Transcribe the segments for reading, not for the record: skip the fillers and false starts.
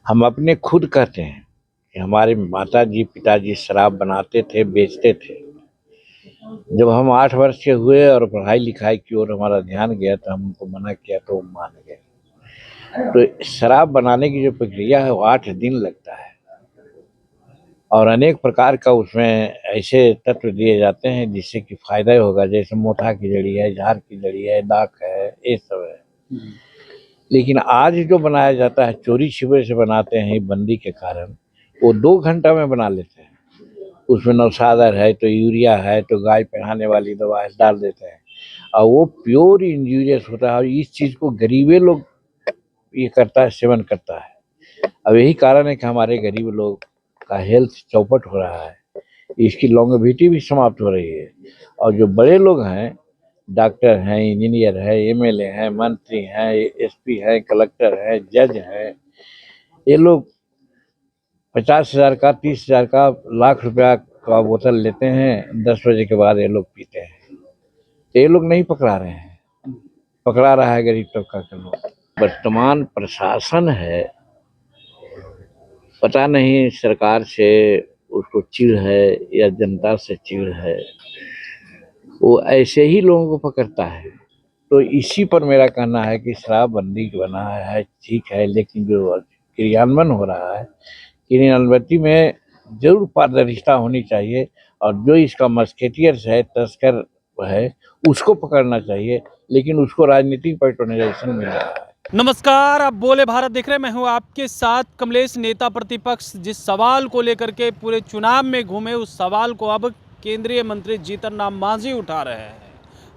हम अपने खुद कहते हैं कि हमारे माताजी पिताजी शराब बनाते थे, बेचते थे। जब हम 8 वर्ष के हुए और पढ़ाई लिखाई की ओर हमारा ध्यान गया तो हम उनको मना किया तो वो मान गए। तो शराब बनाने की जो प्रक्रिया है वो 8 दिन लगता है और अनेक प्रकार का उसमें ऐसे तत्व दिए जाते हैं जिससे कि फायदा ही होगा, जैसे मोथा की जड़ी है, झार की जड़ी है, डाक है, ये सब है। लेकिन आज जो बनाया जाता है चोरी छिपे से बनाते हैं बंदी के कारण, वो 2 घंटा में बना लेते हैं। उसमें नौशादर है तो यूरिया है तो गाय पहनाने वाली दवा है, डाल देते हैं और वो प्योर इंजूरियस होता है और इस चीज को गरीबे लोग ये करता है, सेवन करता है। अब यही कारण है कि हमारे गरीब लोग का हेल्थ चौपट हो रहा है, इसकी लॉन्गेविटी भी समाप्त हो रही है। और जो बड़े लोग हैं, डॉक्टर हैं, इंजीनियर है, एमएलए हैं, मंत्री हैं, एसपी हैं, कलेक्टर हैं, जज हैं, ये लोग 50,000 का, 30,000 का, लाख रुपया का बोतल लेते हैं, 10 बजे के बाद ये लोग पीते हैं। तो ये लोग नहीं पकड़ा रहे हैं, पकड़ा रहा है गरीब तबका के लोग। वर्तमान प्रशासन है, पता नहीं सरकार से उसको चिढ़ है या जनता से चिढ़ है, वो ऐसे ही लोगों को पकड़ता है। तो इसी पर मेरा कहना है कि शराबबंदी बना है ठीक है, लेकिन जो क्रियान्वयन हो रहा है, क्रियान्वयन में जरूर पारदर्शिता होनी चाहिए और जो इसका मस्केटियर्स है, तस्कर है, उसको पकड़ना चाहिए, लेकिन उसको राजनीतिक पैट्रोनाइजेशन मिल रहा है। नमस्कार, आप बोले भारत देख रहे हैं। मैं हूं आपके साथ कमलेश। नेता प्रतिपक्ष जिस सवाल को लेकर के पूरे चुनाव में घूमे, उस सवाल को अब केंद्रीय मंत्री जीतन राम मांझी उठा रहे हैं।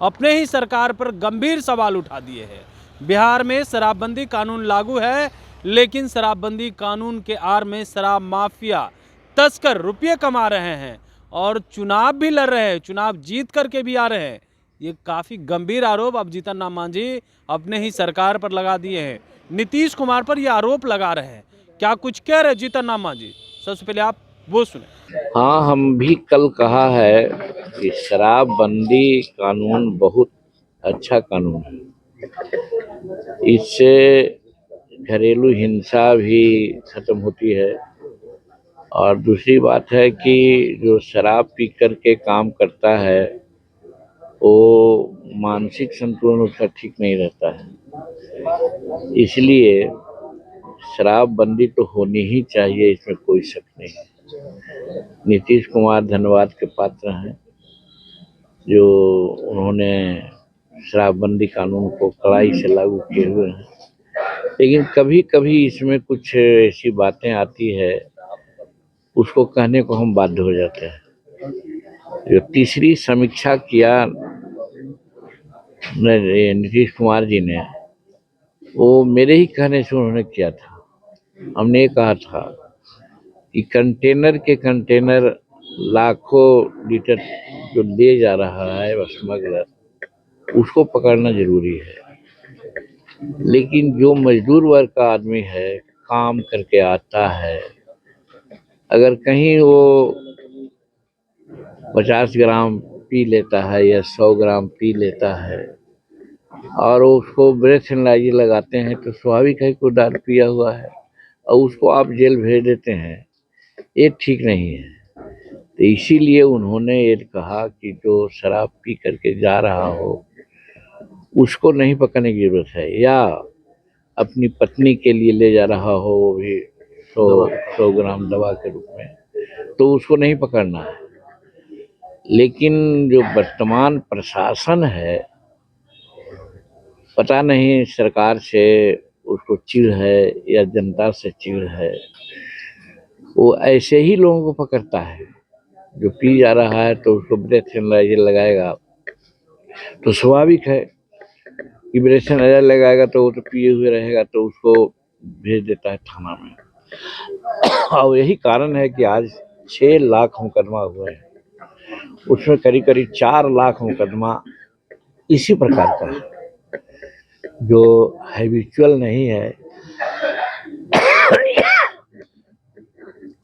अपने ही सरकार पर गंभीर सवाल उठा दिए हैं। बिहार में शराबबंदी कानून लागू है, लेकिन शराबबंदी कानून के आड़ में शराब माफिया तस्कर रुपये कमा रहे हैं और चुनाव भी लड़ रहे हैं, चुनाव जीत करके भी आ रहे हैं। ये काफ़ी गंभीर आरोप अब जीतन राम मांझी अपने ही सरकार पर लगा दिए हैं। नीतीश कुमार पर ये आरोप लगा रहे हैं। क्या कुछ कह रहे जीतन राम मांझी, सबसे पहले आप वो सुने। हाँ, हम भी कल कहा है कि शराबबंदी कानून बहुत अच्छा कानून है। इससे घरेलू हिंसा भी खत्म होती है और दूसरी बात है कि जो शराब पी कर के काम करता है वो मानसिक संतुलन उसका ठीक नहीं रहता है। इसलिए शराबबंदी तो होनी ही चाहिए, इसमें कोई शक नहीं है। नीतीश कुमार धन्यवाद के पात्र हैं जो उन्होंने शराबबंदी कानून को कड़ाई से लागू किए हुए हैं, लेकिन कभी कभी इसमें कुछ ऐसी बातें आती है उसको कहने को हम बाध्य हो जाते हैं। जो तीसरी समीक्षा किया नीतीश कुमार जी ने, वो मेरे ही कहने से उन्होंने किया था। हमने ये कहा था कि कंटेनर के कंटेनर लाखों लीटर जो ले जा रहा है स्मगलर, उसको पकड़ना जरूरी है। लेकिन जो मजदूर वर्ग का आदमी है, काम करके आता है, अगर कहीं वो 50 ग्राम पी लेता है या 100 ग्राम पी लेता है और उसको ब्रेथ एनालाइजर लगाते हैं तो स्वाभाविक है कि दारू पिया हुआ है और उसको आप जेल भेज देते हैं, ये ठीक नहीं है। तो इसीलिए उन्होंने ये कहा कि जो शराब पी करके जा रहा हो उसको नहीं पकड़ने की जरूरत है, या अपनी पत्नी के लिए ले जा रहा हो वो भी 100 ग्राम दवा के रूप में, तो उसको नहीं पकड़ना है। लेकिन जो वर्तमान प्रशासन है, पता नहीं सरकार से उसको चिढ़ है या जनता से चिढ़ है, वो ऐसे ही लोगों को पकड़ता है। जो पी जा रहा है तो उसको ब्रेथ एनालाइजर लगाएगा, तो स्वाभाविक है कि ब्रेथ एनालाइजर लगाएगा तो वो तो पिए हुए रहेगा, तो उसको भेज देता है थाना में। और यही कारण है कि आज 6 लाख मुकदमा हुए हैं, उसमें करीब करीब 4 लाख मुकदमा इसी प्रकार का है। जो हैबिचुअल नहीं है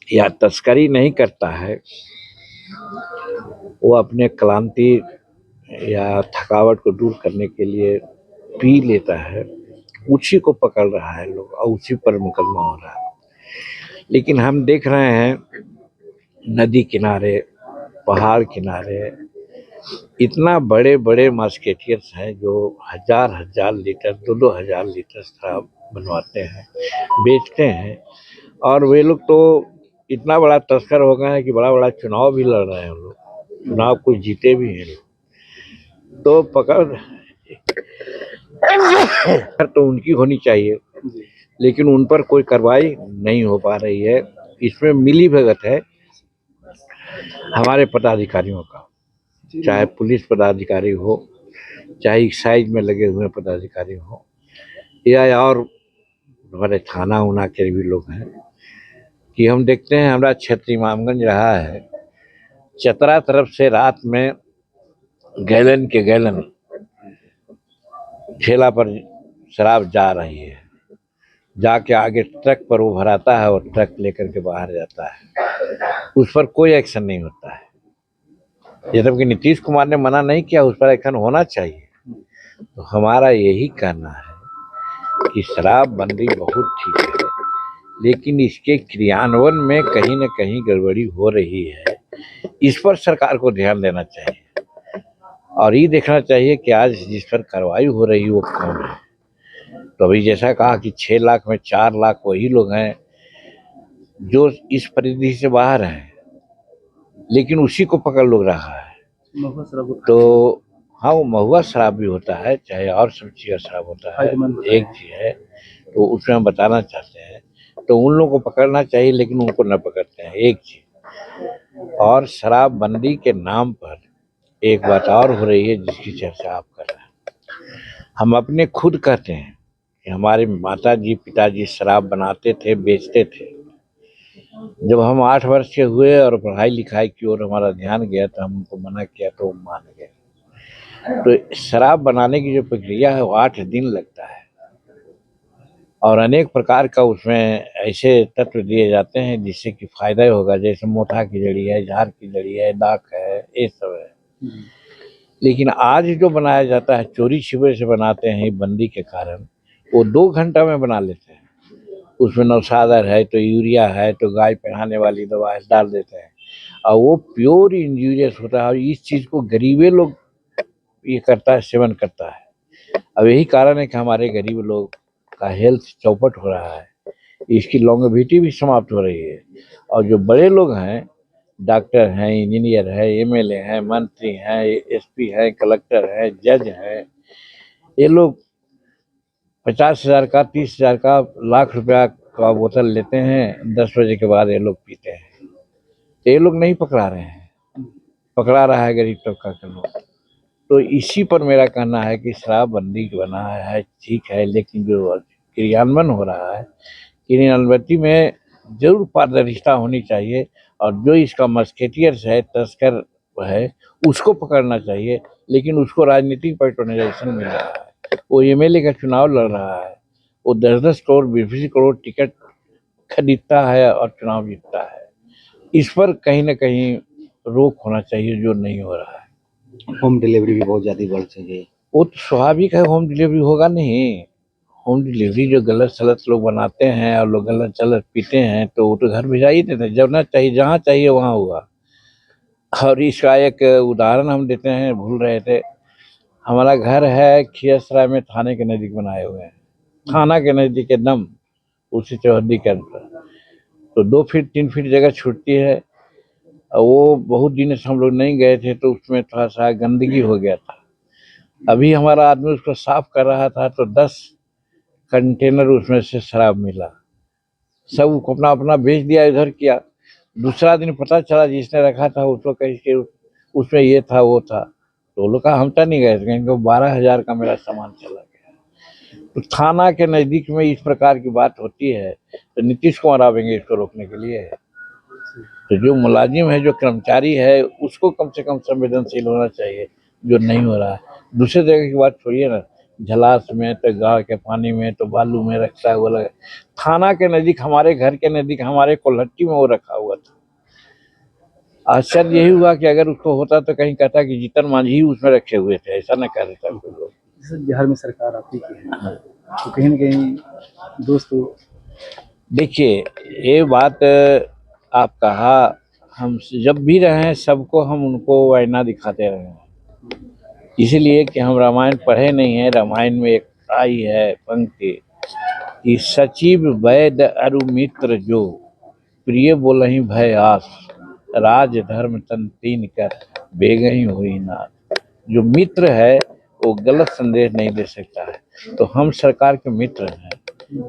या तस्करी नहीं करता है, वो अपने क्लांति या थकावट को दूर करने के लिए पी लेता है, उसी को पकड़ रहा है लोग और उसी पर मुकदमा हो रहा है। लेकिन हम देख रहे हैं नदी किनारे, पहाड़ किनारे इतना बड़े बड़े मास्केटियर्स हैं जो हजार हजार लीटर, दो दो हजार लीटर शराब बनवाते हैं, बेचते हैं। और वे लोग तो इतना बड़ा तस्कर हो गए हैं कि बड़ा बड़ा चुनाव भी लड़ रहे हैं हम लोग, चुनाव कुछ जीते भी हैं लोग। तो पकड़ तो उनकी होनी चाहिए, लेकिन उन पर कोई कार्रवाई नहीं हो पा रही है। इसमें मिली भगत है हमारे पदाधिकारियों का, चाहे पुलिस पदाधिकारी हो, चाहे एक्साइज में लगे हुए पदाधिकारी हो, या और हमारे थाना उना के भी लोग हैं। कि हम देखते हैं हमारा क्षेत्र इमामगंज रहा है, चतरा तरफ से रात में गैलन के गैलन ठेला पर शराब जा रही है, जाके आगे ट्रक पर वो भराता है और ट्रक लेकर के बाहर जाता है। उस पर कोई एक्शन नहीं होता है। जबकि नीतीश कुमार ने मना नहीं किया, उस पर एक्शन होना चाहिए। तो हमारा यही कहना है कि शराबबंदी बहुत ठीक है, लेकिन इसके क्रियान्वयन में कहीं न कहीं गड़बड़ी हो रही है। इस पर सरकार को ध्यान देना चाहिए और ये देखना चाहिए कि आज जिस पर कार्रवाई हो रही है वो कौन है। तो अभी जैसा कहा कि 6 लाख में 4 लाख वही लोग हैं जो इस परिधि से बाहर हैं, लेकिन उसी को पकड़ लोग रहा है। तो हाँ, वो महुआ शराब भी होता है, चाहे और सब चीज़ का शराब होता है, एक चीज़ है। तो उसमें हम बताना चाहते हैं, तो उन लोगों को पकड़ना चाहिए, लेकिन उनको न पकड़ते हैं, एक चीज। और शराबबंदी के नाम पर एक बात और हो रही है जिसकी चर्चा आप कर रहे हैं। हम अपने खुद कहते हैं कि हमारे माता जी पिताजी शराब बनाते थे, बेचते थे। जब हम 8 वर्ष के हुए और पढ़ाई लिखाई की ओर हमारा ध्यान गया तो हम उनको मना किया तो वो मान गए। तो शराब बनाने की जो प्रक्रिया है वो 8 दिन लगता है और अनेक प्रकार का उसमें ऐसे तत्व दिए जाते हैं जिससे कि फायदा होगा। जैसे मोथा की जड़ी है, झार की जड़ी है, दाख है, ये सब है। लेकिन आज जो बनाया जाता है चोरी छिपे से बनाते हैं बंदी के कारण, वो 2 घंटा में बना लेते हैं। उसमें नौशादर है तो यूरिया है तो गाय पहनाने वाली दवा डाल देते हैं और वो प्योर इंजूरियस होता है। और इस चीज़ को गरीबे लोग ये करता है, सेवन करता है। अब यही कारण है कि हमारे गरीब लोग का हेल्थ चौपट हो रहा है, इसकी लॉन्गेविटी भी समाप्त हो रही है। और जो बड़े लोग हैं, डॉक्टर हैं, इंजीनियर है, एमएलए हैं, मंत्री हैं, एसपी हैं, कलेक्टर हैं, जज हैं, ये लोग 50,000 का, 30,000 का, लाख रुपया का बोतल लेते हैं, 10 बजे के बाद ये लोग पीते हैं। तो ये लोग नहीं पकड़ा रहे हैं, पकड़ा रहा है गरीब तबका के लोग। तो इसी पर मेरा कहना है कि शराबबंदी बना है ठीक है, लेकिन जो क्रियान्वयन हो रहा है, क्रियान्वयन में जरूर पारदर्शिता होनी चाहिए और जो इसका मस्केटियर्स है, तस्कर है, उसको पकड़ना चाहिए। लेकिन उसको राजनीतिक पैट्रोनाइजेशन मिल रहा है। वो एमएलए का चुनाव लड़ रहा है, वो 10-10 करोड़ 20-20 करोड़ टिकट खरीदता है और चुनाव जीतता है। इस पर कहीं ना कहीं रोक होना चाहिए, जो नहीं हो रहा है। होम डिलीवरी भी बहुत ज़्यादा बढ़ चुकी है। वो तो स्वाभाविक है, होम डिलीवरी होगा नहीं। होम डिलीवरी जो गलत सलत लोग बनाते हैं और लोग गलत सलत पीते हैं तो वो तो घर भिजा ही देते हैं। जब ना चाहिए, जहाँ चाहिए वहाँ होगा। और इसका एक उदाहरण हम देते हैं, भूल रहे थे। हमारा घर है खियसराय में, थाने के नज़दीक बनाए हुए हैं, थाना के नज़दीक एकदम उसी चौहद्दी के अंदर। तो 2 फीट 3 फीट जगह छूटती है। वो बहुत दिन से हम लोग नहीं गए थे तो उसमें थोड़ा सा गंदगी हो गया था। अभी हमारा आदमी उसको साफ कर रहा था तो 10 कंटेनर उसमें से शराब मिला। सब अपना अपना बेच दिया, इधर किया। दूसरा दिन पता चला जिसने रखा था उसको कहीं के उसमें ये था वो था। तो वो लोग कहा हम तो नहीं गए थे, कहीं 12,000 का मेरा सामान चला गया। तो थाना के नज़दीक में इस प्रकार की बात होती है तो नीतीश कुमार आवेंगे इसको रोकने के लिए। तो जो मुलाजिम है, जो कर्मचारी है, उसको कम से कम संवेदनशील होना चाहिए, जो नहीं हो रहा है। दूसरे जगह की बात छोड़िए ना, झलास में तो गाँव के पानी में तो बालू में रखता हुआ लगा। थाना के नज़दीक, हमारे घर के नज़दीक, हमारे कोल्हट्टी में वो रखा हुआ था। आश्चर्य यही हुआ कि अगर उसको होता तो कहीं कहता कि जीतन मांझी ही उसमें रखे हुए थे, ऐसा न कह देता कोई लोग। जैसे बिहार में सरकार आपकी की है तो कहीं ना कहीं दोस्त देखिए, ये बात आप कहा, हम जब भी रहे सबको हम उनको आईना दिखाते रहे हैं, इसलिए कि हम रामायण पढ़े नहीं है। रामायण में एक आई है पंक्ति कि सचिव वैद अरु मित्र जो, प्रिय बोलहि भय आस, राज धर्म तन तीन कर, बेगहि होई नाथ। जो मित्र है वो गलत संदेश नहीं दे सकता है, तो हम सरकार के मित्र हैं,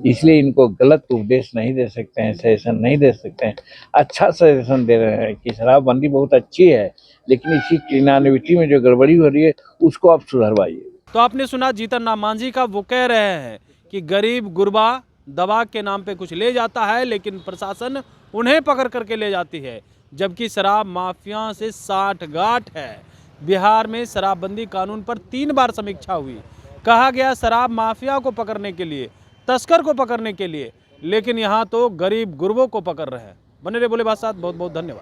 इसलिए इनको गलत उपदेश नहीं दे सकते हैं, सजेशन नहीं दे सकते हैं। अच्छा सजेशन दे रहे हैं कि शराबबंदी बहुत अच्छी है, लेकिन इसी क्रिमिनलिटी में जो गड़बड़ी हो रही है उसको आप सुधरवाइए। तो आपने सुना जीतन राम मांझी का, वो कह रहे हैं कि गरीब गुरबा दवा के नाम पे कुछ ले जाता है, लेकिन प्रशासन उन्हें पकड़ करके ले जाती है, जबकि शराब माफिया से साठगांठ है। बिहार में शराबबंदी कानून पर 3 बार समीक्षा हुई, कहा गया शराब माफिया को पकड़ने के लिए, तस्कर को पकड़ने के लिए, लेकिन यहाँ तो गरीब गुरबों को पकड़ रहे हैं। बने रहे बोले बात साथ, बहुत बहुत धन्यवाद।